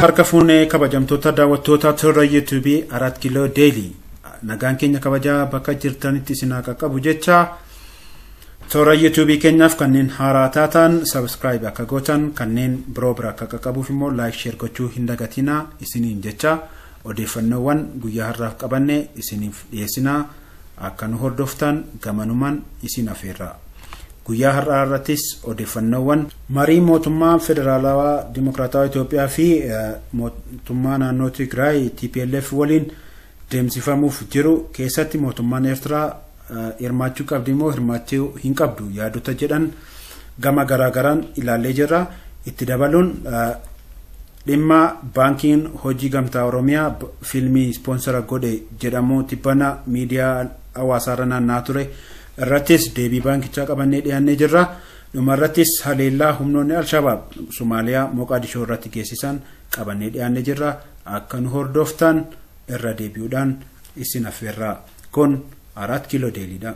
harka fuunee kabajamtoota daawwattoota toora YouTube 4 kiiloo daily nagaan keenya kabajaa bakka jirtanitti isin haa qaqqabu jecha toora YouTube keenyaaf kanneen haaraa taatan subscribe akka gootan kanneen biroo bira akka qaqqabuuf immoo like share gochuu hin dagatinaa isiniin jecha odeeffannoowwan guyyaa har'aaf qabanne isiniif dhiyeessinaa akka nu hordoftan gamanumaan isin afeerra. Guyyaa har'aa irrattis odeeffannoowwan marii mootummaa federaalawaa dimokiraatawaa Itoophiyaa fi mootummaa naannoo Tigraay TPLF waliin deemsifamuuf jiru keessatti mootummaan Eertiraa hirmaachuu qabdi moo hirmaachuu hin qabdu yaadota jedhan gama garaagaraan ilaallee jirra. Itti dabaluun dhimma baankiin hojii gamtaa Oromiyaa fiilmii ispoonsara godhe jedhamu tibbana miidiyaa hawaasaarra naanna'aa ture irrattis deebii baankichaa qabannee dhiyaannee jirra. Dhumarrattis haleellaa humnoonni Alshabaab Somaaliyaa Moqaadishoo irratti geessisan qabannee dhiyaannee jirra. Akka nu hordoftan irra deebi'uudhaan isin affeerra. Kun 4 kiiloo deeliidha.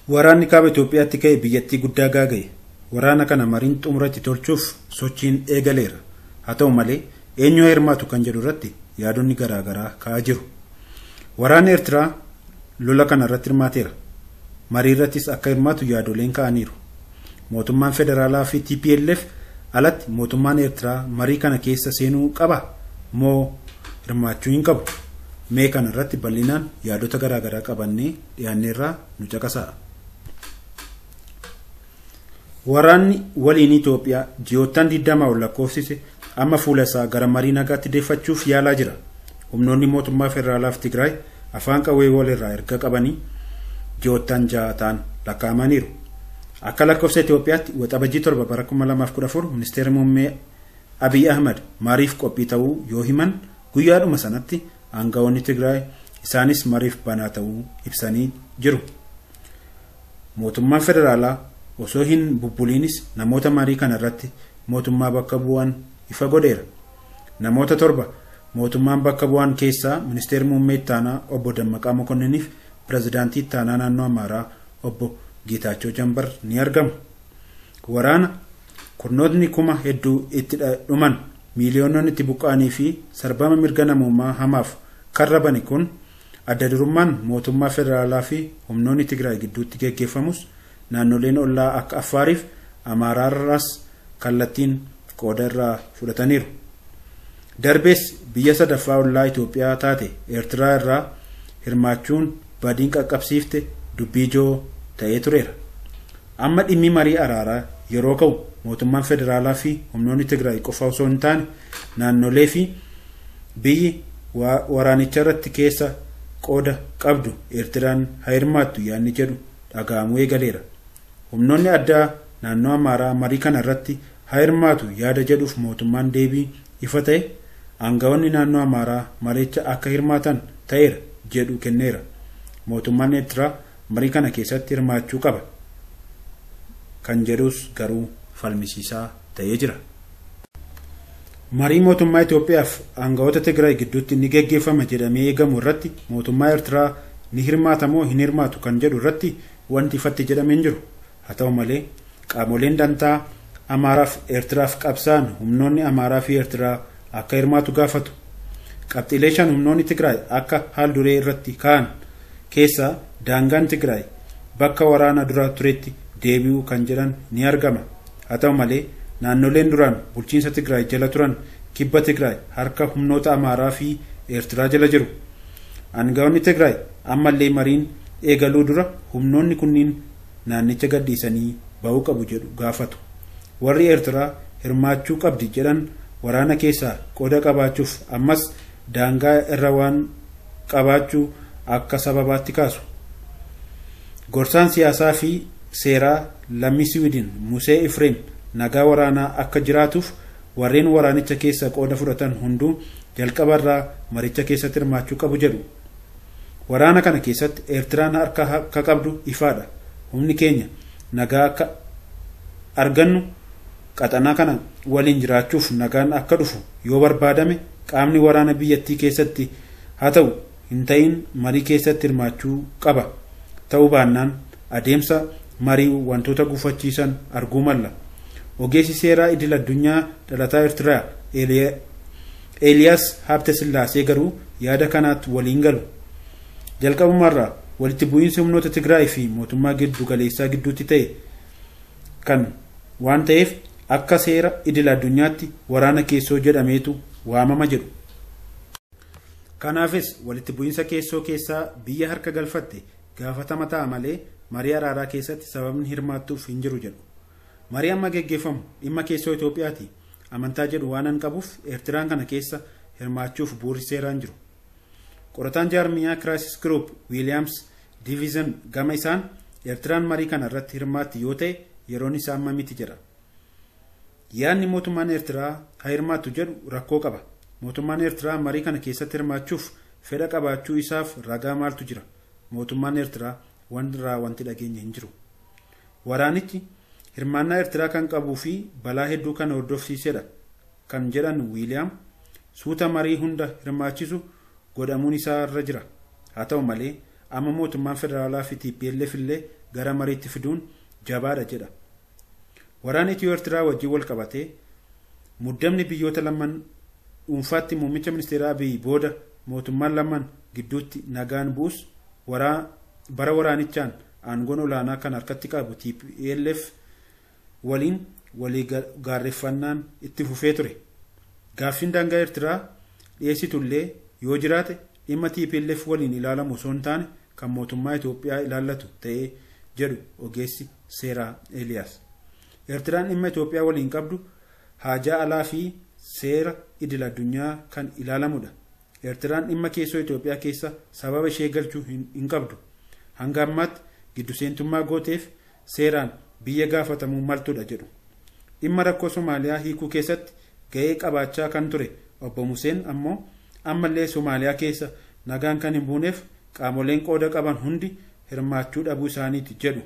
Waraanni kaaba Itoophiyaatti ka'e biyyattii guddaa gaaga'e. Waraana kana mariin xumuratti tolchuuf sochiin eegaleera. Haa ta'u malee eenyu hirmaatu kan jedhu irratti yaadonni garaagaraa ka'aa jiru. Waraanni Eertiraa lola kana irratti hirmaateera. Marii irrattis akka hirmaatu yaadoleen ka'aniiru. Mootummaan federaalaa fi TPLF alatti mootummaan Eertiraa marii kana keessa seenuu qaba moo hirmaachuu hin qabu? Mee kana irratti bal'inaan yaadota garaagaraa qabannee dhiyaanneerraa nu caqasaa. Waraanni waliin Itoophiyaa ji'oottan 20 ol lakkoofsise amma fuula isaa gara marii nagaatti deeffachuuf yaalaa jira. Humnoonni mootummaa federaalaa fi Tigraay afaan qawwee walirraa erga qabanii ji'oottan 6 ta'an lakkaa'amaniiru. Akka lakkoofsa Itoophiyaatti waxabajii 7 bara 2014 ministeerri muummee Abiy Ahmed mariif qophii ta'uu yoo himan guyyaadhuma sanatti aangawoonni Tigraay isaanis mariif banaa ta'uu ibsanii jiru. Mootummaan federaalaa osoo hin bubbuliinis namoota marii kana irratti mootummaa bakka bu'an ifa godheera. Namoota 7 mootummaan bakka bu'an keessaa ministeerri muummee ittaanaa obbo Dammaqaa Mokonniniif pirezidaantii ittaanaa naannoo Amaaraa obbo Geetaachoo Jambar ni argamu. Waraana kurnootni kuma hedduu itti dhuman miiliyoononni itti buqqa'anii fi sarbama mirga namummaa hamaaf karrabani kun adda durummaan mootummaa federaalaa fi humnoonni Tigraay gidduutti geggeeffamus naannoleen ollaa akka Affaariif Amaaraarraas kallattiin qooda irraa fudhataniiru. Darbees biyya sadaffaa ollaa Itoophiyaa taate Eertiraa irraa hirmaachuun badiin qaqqabsiifte dubbii ijoo ta'ee tureera. Amma dhimmi marii araaraa yeroo ka'u mootummaan federaalaa fi humnoonni Tigraay qofa osoo hin taane naannolee fi biyyi waraanicha irratti keessa qooda qabdu Eertiraan haa hirmaattu yaadni jedhu dhaga'amuu eegaleera. Humnoonni addaa naannoo Amaaraa marii kana irratti haa hirmaatu yaada jedhuuf mootummaan deebii ifa ta'e aangawoonni naannoo Amaaraa maricha akka hirmaatan ta'eera jedhu kenneera. Mootummaan Eertiraa marii kana keessatti hirmaachuu qaba kan jedhus garuu falmisiisaa ta'ee jira. Marii mootummaa Itoophiyaaf aangawoota Tigraay gidduutti ni geggeeffama jedhamee eegamu irratti mootummaa Eertiraa ni hirmaata moo hin hirmaatu kan jedhu irratti wanti ifatti jedhamee hin jiru. Haa ta'u malee qaamoleen dantaa Amaaraaf Eertiraaf qabsaan humnoonni Amaaraa fi Eertiraa akka hirmaatu gaafatu. Qabxiilee 5 humnoonni Tigraay akka haal duree irratti ka'an keessaa daangaan Tigraay bakka waraana dura turetti deebi'uu kan jedhan ni argama. Haa ta'u malee naannoleen duraan bulchiinsa Tigraay jala turan kibba Tigraay harka humnoota Amaaraa fi Eertiraa jala jiru. Aangawoonni Tigraay ammallee mariin eegaluu dura humnoonni kunniin naannicha gadhiisanii ba'uu qabu jedhu gaafatu. Warri Eertiraa hirmaachuu qabdi jedhan waraana keessaa qooda qabaachuuf ammas daangaa irra waan qabaachuu akka sababaatti kaasu. Gorsaan siyaasaa fi seeraa lammii Siwiidin Musee Ifreem nagaa waraanaa akka jiraatuuf warreen waraanicha keessa qooda fudhatan hunduu jalqabarraa maricha keessatti hirmaachuu qabu jedhu. Waraana kana keessatti Eertiraan harka akka qabdu ifaadha. Humni keenya nagaa akka argannu qaxanaa kana waliin jiraachuuf nagaan akka dhufu yoo barbaadame qaamni waraana biyyattii keessatti haa ta'u hin ta'in marii keessatti hirmaachuu qaba. Ta'uu baannaan adeemsa marii wantoota gufachiisan arguu malla. Ogeessi seeraa idil addunyaa dhalataa Eertiraa Eeliyaas Habte Sillaasee garuu yaada kanaatti waliin galu. Jalqabumarraa walitti bu'iinsi humnoota Tigraay fi mootummaa giddu galeessaa gidduutti ta'e kan waan ta'eef akka seera idil addunyaatti waraana keessoo jedhameetu waamama jedhu. Kanaafis walitti bu'iinsa keessoo keessaa biyya harka galfatte gaafatama ta'a malee marii araaraa keessatti sababni hirmaattuuf hin jiru jedhu. Marii amma geggeeffamu dhimma keessoo Itoophiyaati amantaa jedhu waan an qabuuf Eertiraan kana keessa hirmaachuuf bu'uurri seeraan jiru. Qorataan jaarmiyaa Crisis Group Williams Division gama isaan Eertiraan marii kana irratti hirmaatti yoo ta'e yeroon isaa amma miti jedha. Yaadni mootummaan Eertiraa haa hirmaattu jedhu rakkoo qaba. Mootummaan Eertiraa marii kana keessatti hirmaachuuf fedha qabaachuu isaaf ragaa maaltu jira? Mootummaan Eertiraa wanti dhageenya hin jiru. Waraanichi hirmaannaa Eertiraa kan qabuu fi balaa hedduu kan hordofsiisedha kan jedhan Wiiliyaam suuta marii hunda hirmaachisu godhamuun isaa irra jira. Haa ta'u malee amma mootummaan federaalaa fi TPLF illee gara mariitti fiduun jabaadha jedha. Waraanni Eertiraa wajjin wal qabatee muddamni biyyoota lamaan dhuunfaatti muummicha ministeeraa Abiy booda mootummaan lamaan gidduutti nagaan buus bara waraanichaan aangoon olaanaa kan harkatti qabu TPLF waliin walii gaarreeffannaan itti fufee ture. Gaaffiin daangaa Eertiraa dhiyeessitullee yoo jiraate dhimma TPLF waliin ilaalamu osoo hin taane kan mootummaa Itoophiyaa ilaallatu ta'ee jedhu ogeessi seeraa Eeliyaas. Eertiraan dhimma Itoophiyaa waliin qabdu haajaa alaa fi seera idil addunyaa kan ilaalamudha. Eertiraan dhimma keessoo Itoophiyaa keessa sababa ishee galchuu hin qabdu. Hanga ammaatti giddu seentummaa gooteef seeraan biyya gaafatamuu maltudha jedhu. Dhimma rakkoo Somaaliyaa hiikuu keessatti ga'ee qabaachaa kan ture obbo Museen ammoo ammallee Somaaliyaa keessa nagaan kan hin buuneef qaamoleen qooda qaban hundi hirmaachuu dhabuu isaaniiti jedhu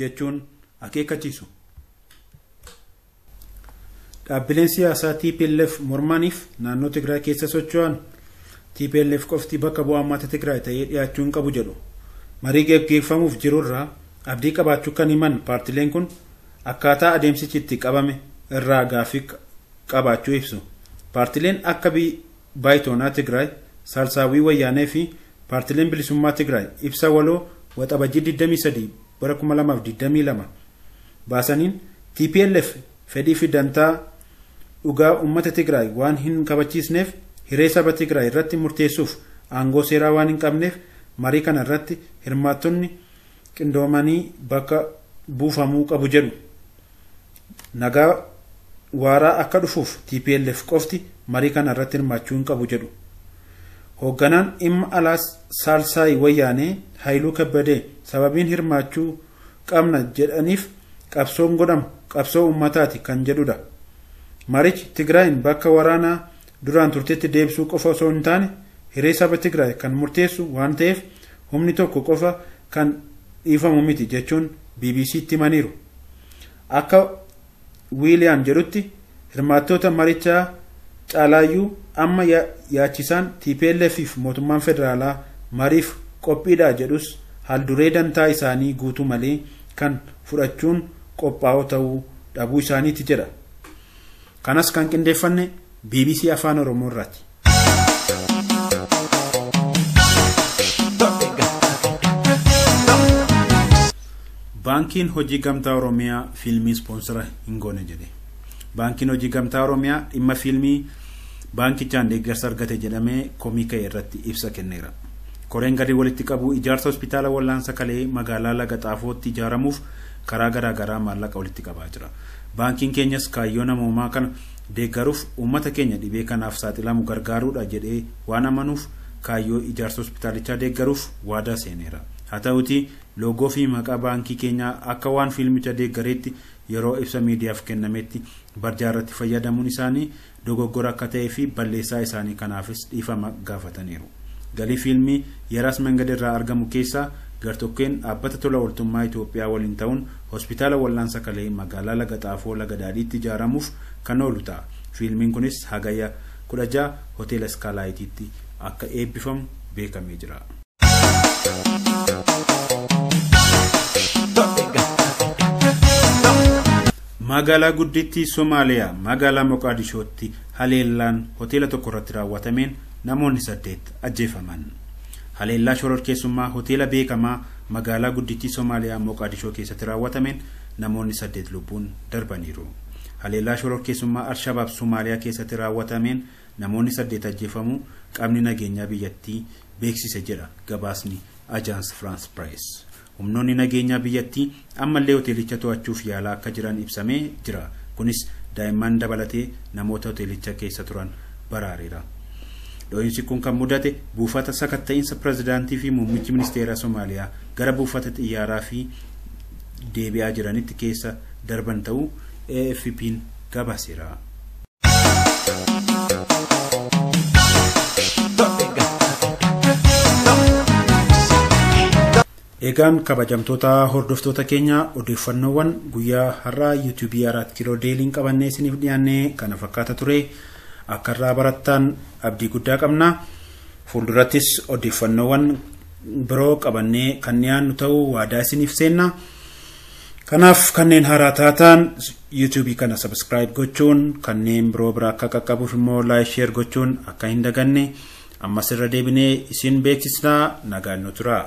jechuun akeekkachiisu. Dhaabbileen siyaasaa TPLF mormaniif naannoo Tigraay keessa socho'an TPLF qofti bakka bu'aa uummata Tigraay ta'ee dhiyaachuu hin qabu jedhu. Marii gaggeeffamuuf jirurraa abdii qabaachuu kan himan paartileen kun akkaataa adeemsichi itti qabame irraa gaaffii qabaachuu ibsu. Paartileen akka Baayitoonaa Tigraay, Saalsaawwii Wayyaanee fi paartileen bilisummaa Tigraay ibsa waloo waxabajjii 23 bara 2022 baasaniin TPLF fedhii fi dantaa dhugaa uummata Tigraay waan hin kabachiisneef hiree saba Tigraay irratti murteessuuf aangoo seeraa waan hin qabneef marii kana irratti hirmaattonni qindoomanii bakka buufamuu qabu jedhu. Nagaa waaraa akka dhufuuf TPLF qofti marii kana irratti hirmaachuu hin qabu jedhu. Hoogganaan dhimma alaa Saalsaawwii Wayyaanee Haayiluu Kabbadee sababiin hirmaachuu qabna jedhaniif qabsoon godhamu qabsoo uummataati kan jedhudha. Marichi Tigraayin bakka waraanaa duraan turtetti deebisuu qofa osoo hin taane hiree saba Tigraay kan murteessu waan ta'eef humni tokko qofa kan dhiifamu miti jechuun BBC'tti himaniiru. Akka Wiiliyaam jedhutti hirmaattoota marichaa caalaayyuu amma yaachisaan TPLF fi mootummaan federaalaa mariif qophiidha jedhus haalduree dantaa isaanii guutuu malee kan fudhachuun qophaa'oo ta'uu dhabuu isaaniiti jedha. Kanas kan qindeeffanne BBC Afaan Oromoo irraati. Baankiin Hojii Gamtaa Oromiyaa fiilmii ispoonsara hin goone jedhe. Baankiin Hojii Gamtaa Oromiyaa dhimma fiilmii baankichaan deeggarsa argate jedhamee komii ka'e irratti ibsa kenneera. Koreen gadi walitti qabu ijaarsa hospitaala Wallaansa Kalee magaalaa Laga Xaafootti ijaaramuuf karaa garaa garaa maallaqa walitti qabaa jira. Baankiin keenyas kaayyoo namoomaa kana deeggaruuf uummata keenya dhibee kanaaf saaxilamu gargaaruudha jedhee waan amanuuf kaayyoo ijaarsa hospitaalichaa deeggaruuf waadaa seeneera. Haa ta'utii loogoo fi maqaa baankii keenyaa akka waan fiilmicha deeggareetti yeroo ibsa miidiyaaf kennametti barjaa irratti fayyadamuun isaanii dogoggora akka ta'ee fi balleessaa isaanii kanaafis dhiifama gaafataniiru. Galii fiilmii Yeraas Mangad irraa argamu keessaa gartokkeen dhaabbata tola ooltummaa Itoophiyaa waliin ta'uun hospitaala Wallaansa Kalee magaalaa Laga Xaafoo Laga Daadhiitti ijaaramuuf kan oolu ta'a. Fiilmiin kunis hagayya 16 hoteela Skaalaayitiitti akka eebbifamu beekamee jira. Magaalaa guddittii Somaaliyaa magaalaa Moqaadishootti haleellaan hoteela tokko irratti raawwatameen namoonni 8 ajjeefaman. Haleellaa shororkeessummaa hoteela beekamaa magaalaa guddittii Somaaliyaa Moqaadishoo keessatti raawwatameen namoonni 8 lubbuun darbaniiru. Haleellaa shororkeessummaa Al-Shabaab Somaaliyaa keessatti raawwatameen namoonni 8 ajjeefamuu qaamni nageenyaa biyyattii beeksise jedha gabaasni Agence France Presse. Humnoonni nageenyaa biyyattii ammallee hoteelicha to'achuuf yaalaa akka jiran ibsamee jira. Kunis daa'imman dabalatee namoota hoteelicha keessa turan baraareera. Dho'iinsi kun kan mudate buufata sakatta'insa pirezidaantii fi muummichi ministeera Somaaliyaa gara buufata xiyyaaraa fi deebi'aa jiranitti keessa darban ta'uu AFP'n gabaaseera. Egaan kabajamtoota hordoftoota keenya odeeffannoowwan guyyaa har'aa YouTube 4 kiiloo deeliin qabannee isiniif dhiyaannee kana fakkaata ture. Akka irraa barattan abdii guddaa qabna. Fuuldurattis odeeffannoowwan biroo qabannee kan dhiyaannu ta'uu waadaa isiniif seenna. Kanaaf kanneen haaraa taatan YouTube kana subscribe gochuun kanneen biroo bira akka qaqqabuuf immoo like share gochuun akka hin daganne ammas irra deebinee isin beeksisna. Nagaan nu tura.